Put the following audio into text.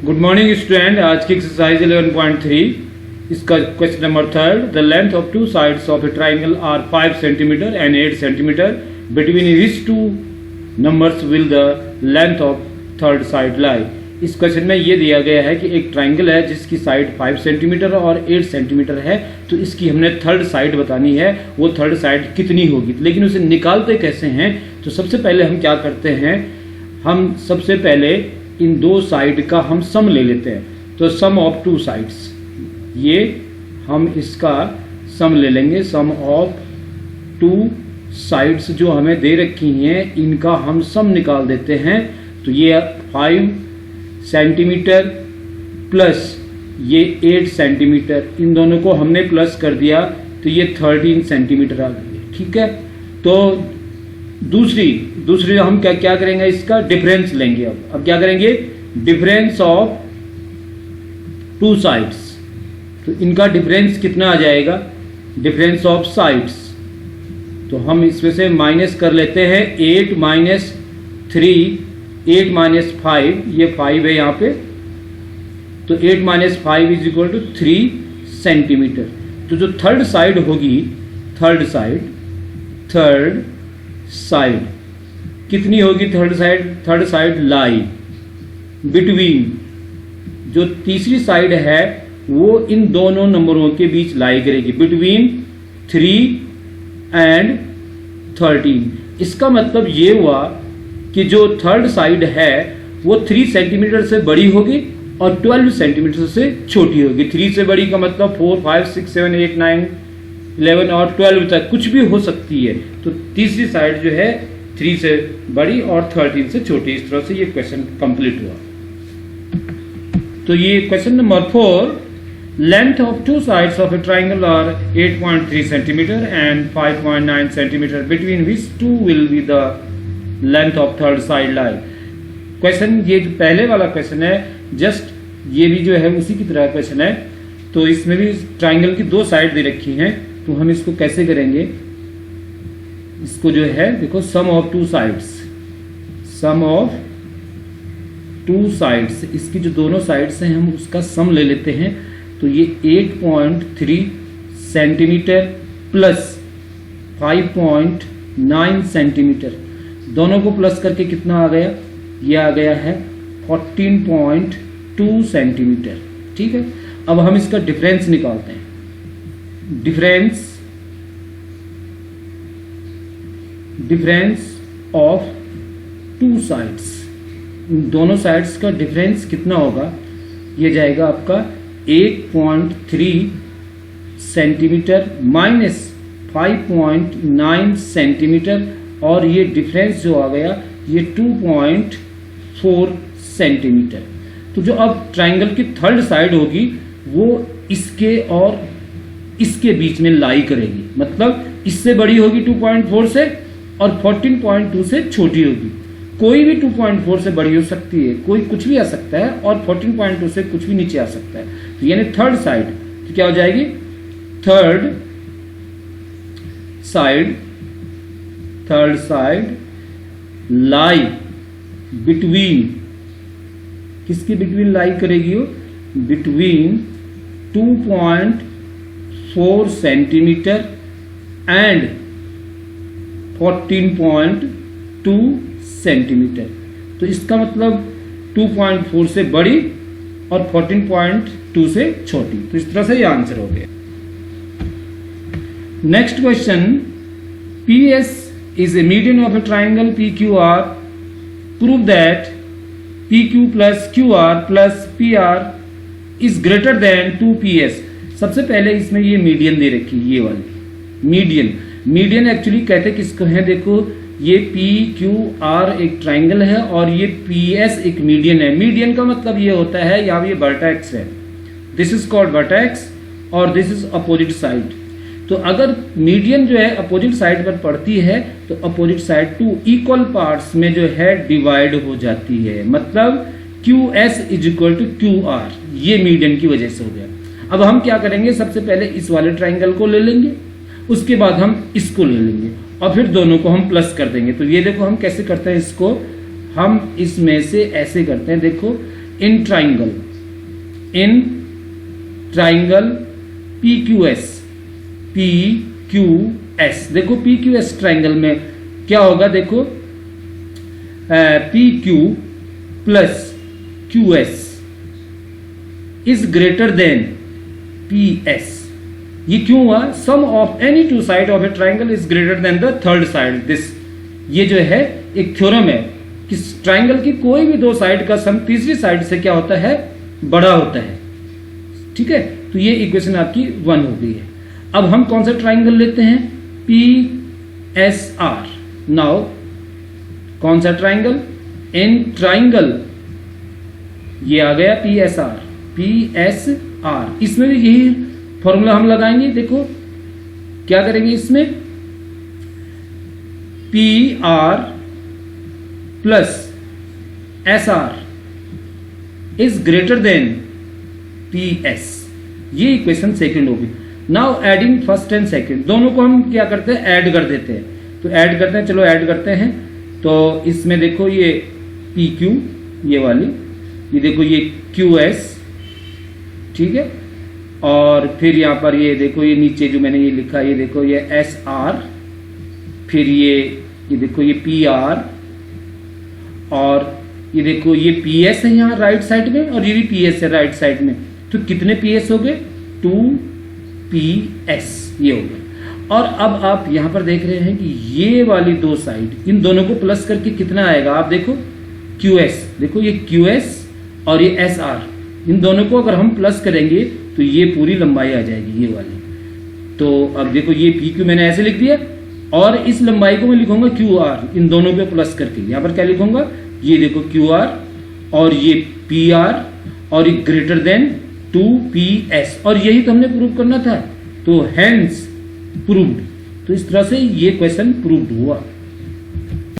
Good morning student. आज की exercise 11.3 इसका question number 3। The length of two sides of a triangle are 5 centimetre and 8 centimetre. Between which two numbers will the length of third side lie. इस question में ये दिया गया है कि एक ट्राइंगल है जिसकी साइड 5 सेंटीमीटर और 8 सेंटीमीटर है, तो इसकी हमने थर्ड साइड बतानी है, वो थर्ड साइड कितनी होगी। लेकिन उसे निकालते कैसे हैं, तो सबसे पहले हम क्या करते हैं, हम सबसे पहले इन दो साइड का हम सम ले लेते हैं। तो सम ऑफ टू साइड्स, ये हम इसका सम ले लेंगे। सम ऑफ टू साइड्स जो हमें दे रखी हैं इनका हम सम निकाल देते हैं। तो ये 5 सेंटीमीटर प्लस ये 8 सेंटीमीटर, इन दोनों को हमने प्लस कर दिया तो ये 13 सेंटीमीटर आ गई। ठीक है, तो दूसरी हम क्या करेंगे, इसका डिफरेंस लेंगे। अब क्या करेंगे, डिफरेंस ऑफ टू साइड्स। तो इनका डिफरेंस कितना आ जाएगा, डिफरेंस ऑफ साइड्स। तो हम इसमें से माइनस कर लेते हैं 8 माइनस 3, 8 माइनस 5, ये 5 है यहाँ पे, तो 8 minus 5 is equal to 3 centimetre. तो जो थर्ड साइड होगी, थर्ड साइड कितनी होगी, थर्ड साइड लाई बिटवीन, जो तीसरी साइड है वो इन दोनों नंबरों के बीच लाई करेगी, बिटवीन 3 एंड 13। इसका मतलब ये हुआ कि जो थर्ड साइड है वो 3 सेंटीमीटर से बड़ी होगी और 12 सेंटीमीटर से छोटी होगी। 3 से बड़ी का मतलब 4, 5, 6, 7, 8, 9, 11 और 12 तक कुछ भी हो सकती है। तो तीसरी साइड जो है 3 से बड़ी और 13 से छोटी। इस तरह से ये क्वेश्चन कंप्लीट हुआ। तो ये question number 4, length of two sides of a triangle are 8.3 centimetre and 5.9 centimetre. Between which two will be the length of third side lie. Question ये जो पहले वाला क्वेश्चन है, जस्ट ये भी जो है उसी की तरह क्वेश्चन है। तो इसमें भी ट्राइंगल की दो साइड दे रखी हैं, तो हम इसको कैसे करेंगे, इसको जो है देखो, sum of two sides, sum of two sides, इसकी जो दोनों साइड्स हैं हम उसका सम ले लेते हैं। तो ये 8.3 सेंटीमीटर प्लस 5.9 सेंटीमीटर, दोनों को प्लस करके कितना आ गया, ये आ गया है 14.2 सेंटीमीटर। ठीक है, अब हम इसका डिफरेंस निकालते हैं। डिफरेंस ऑफ टू साइड्स, दोनों साइड्स का डिफरेंस कितना होगा, ये जाएगा आपका 8.3 सेंटीमीटर माइनस 5.9 सेंटीमीटर, और ये डिफरेंस जो आ गया ये 2.4 सेंटीमीटर। तो जो अब ट्राइंगल की थर्ड साइड होगी वो इसके और इसके बीच में लाई करेगी, मतलब इससे बड़ी होगी 2.4 से और 14.2 से छोटी होगी। कोई भी 2.4 से बड़ी हो सकती है, कोई कुछ भी आ सकता है, और 14.2 से कुछ भी नीचे आ सकता है। तो यानी थर्ड साइड तो क्या हो जाएगी, थर्ड साइड लाई बिटवीन, किसकी बिटवीन लाई करेगी वो, बिटवीन 2.4 सेंटीमीटर एंड 14.2 सेंटीमीटर। तो इसका मतलब 2.4 से बड़ी और 14.2 से छोटी। तो इस तरह से ये आंसर हो गया। Next question, PS is a median of a triangle PQR. Prove that PQ plus QR plus PR is greater than 2PS. सबसे पहले इसमें ये मीडियन दे रखी, ये वाली मीडियन एक्चुअली कहते किसको है, देखो ये PQR एक ट्राइंगल है और ये PS एक मीडियन है। मीडियन का मतलब ये होता है, या ये वर्टेक्स है, दिस इज कॉल्ड वर्टेक्स और दिस इज अपोजिट साइड। तो अगर मीडियन जो है अपोजिट साइड पर पड़ती है तो अपोजिट साइड 2 इक्वल पार्ट्स में जो है डिवाइड हो जाती है, मतलब QS is equal to QR, ये मीडियन की वजह से हो गया। अब हम क्या करेंगे, सबसे पहले इस वाले ट्राइंगल को ले लेंगे, उसके बाद हम इसको ले लेंगे और फिर दोनों को हम प्लस कर देंगे। तो ये देखो हम कैसे करते हैं इसको, हम इसमें से ऐसे करते हैं, देखो in triangle P Q S. देखो पी क्यू एस ट्राइंगल में क्या होगा, देखो P Q plus Q S is greater than P S. ये क्यों हुआ? Sum of any two side of a triangle is greater than the third side. This ये जो है एक थ्योरम है कि ट्राइंगल की कोई भी दो साइड का सम तीसरी साइड से क्या होता है, बड़ा होता है। ठीक है, तो ये इक्वेशन आपकी 1 हो गई है। अब हम कौन सा ट्राइंगल लेते हैं? P S R. नाउ कौन सा ट्राइंगल? इन ट्राइंगल ये आ गया पी एस आर। इसमें भी यही फॉर्मूला हम लगाएंगे। देखो क्या करेंगे, इसमें P R plus S R is greater than P S. ये इक्वेशन सेकंड होगी। Now adding first and second, दोनों को हम क्या करते हैं, ऐड कर देते हैं। तो ऐड करते हैं, चलो ऐड करते हैं। तो इसमें देखो ये पी क्यू, ये वाली, ये देखो ये क्यू एस, ठीक है। और फिर यहां पर ये देखो ये नीचे जो मैंने ये लिखा, ये देखो ये एस आर, फिर ये देखो ये पी आर, और ये देखो ये पी एस है यहाँ राइट साइड में, और ये भी पी एस है राइट साइड में। तो कितने पी एस हो गए? 2 पी एस ये हो गए। और अब आप यहां पर देख रहे हैं कि ये वाली दो साइड, इन दोनों को प्लस करके कितना आएगा, आप देखो क्यू एस, देखो ये क्यू एस और ये एस आर, इन दोनों को अगर हम प्लस करेंगे तो ये पूरी लंबाई आ जाएगी ये वाली। तो अब देखो ये पी क्यू मैंने ऐसे लिख दिया, और इस लंबाई को मैं लिखूंगा क्यू आर, इन दोनों पे प्लस करके। यहां पर क्या लिखूंगा, ये देखो क्यू आर और ये पी आर, और ये ग्रेटर देन 2 पी एस। और यही तो हमने प्रूव करना था, तो हेंस प्रूव्ड। तो इस तरह से ये क्वेश्चन प्रूव्ड हुआ।